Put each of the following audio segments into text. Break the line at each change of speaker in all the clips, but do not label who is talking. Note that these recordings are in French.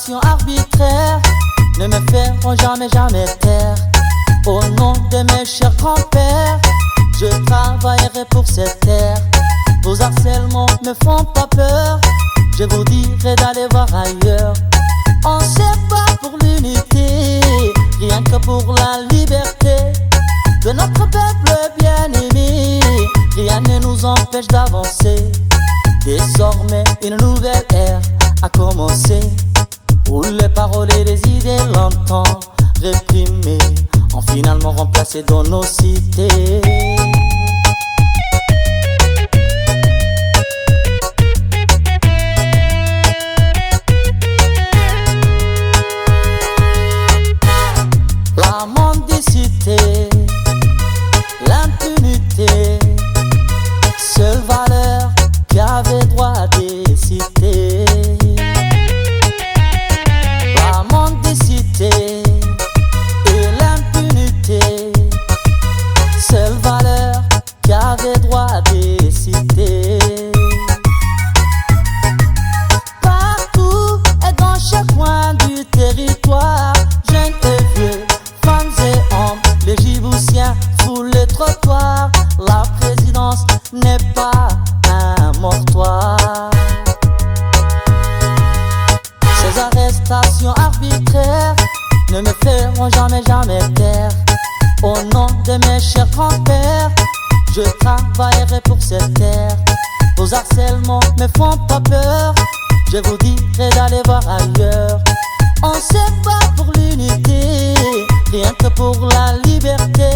arrestations arbitraires ne me feront jamais taire. Au nom de mes chers grands-pères, je travaillerai pour cette terre. Vos harcèlements me font pas peur, je vous dirai d'aller voir ailleurs. On se bat pour l'unité, rien que pour la liberté de notre peuple bien-aimé. Rien ne nous empêche d'avancer. Désormais une nouvelle ère a commencé, où les paroles et les idées longtemps réprimées ont finalement remplacé dans nos cités. La mendicité, l'impunité, seule valeur qui avait droit à décider. La mendicité et l'impunité, seule valeur qui avait droit à décider. Partout et dans chaque coin du territoire, jeunes et vieux, femmes et hommes, les Djiboutiens foulent les trottoirs. La présidence n'est pas un mortoir. Ces arrestations arbitraires ne me feront jamais taire. Au nom de mes chers grands-pères, je travaillerai pour cette terre. Vos harcèlements me font pas peur, je vous dirai d'aller voir ailleurs. On se bat pour l'unité, rien que pour la liberté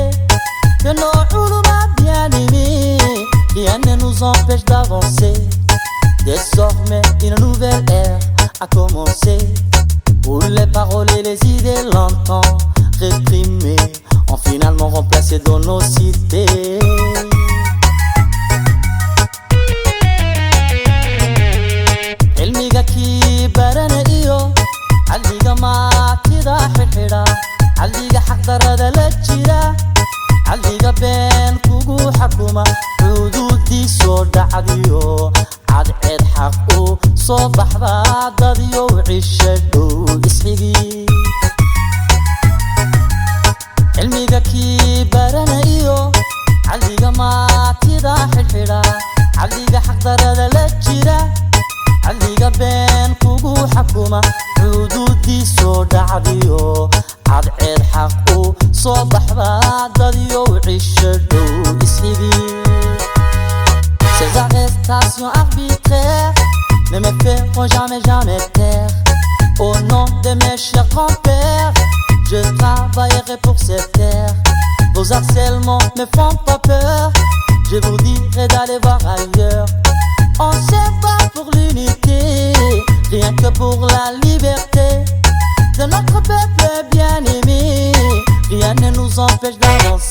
de nos ouloumas bien-aimés. Rien ne nous empêche d'avancer. Désormais une nouvelle ère a commencé, où les paroles et les idées longtemps réprimées ont finalement remplacé dans nos cités. Ilmigaki barana iyo aliga maatida xirxidha, aliga xaqdarada la jira, aliga been kugu xakuma, xuduudii soo dhacdiyo cadceed xaq u soo baxda dadyo cisha dhow isxigi. cilmiga kii baranayo caliga maatida xirxidha, caliga xaqdarada la jira, caliga been kugu xakuma, xuduudii soo dhacdiyo cadceed xaq u soo baxda dadyo cisha dhow isxigi. Ces arrestations arbitraires ne me feront jamais taire. Au nom de mes chers grands-pères, je travaillerai pour cette terre. Vos harcèlements me font pas peur, je vous dirai d'aller voir ailleurs. On se bat pour l'unité, rien que pour la liberté de notre peuple bien-aimé. Rien ne nous empêche d'avancer.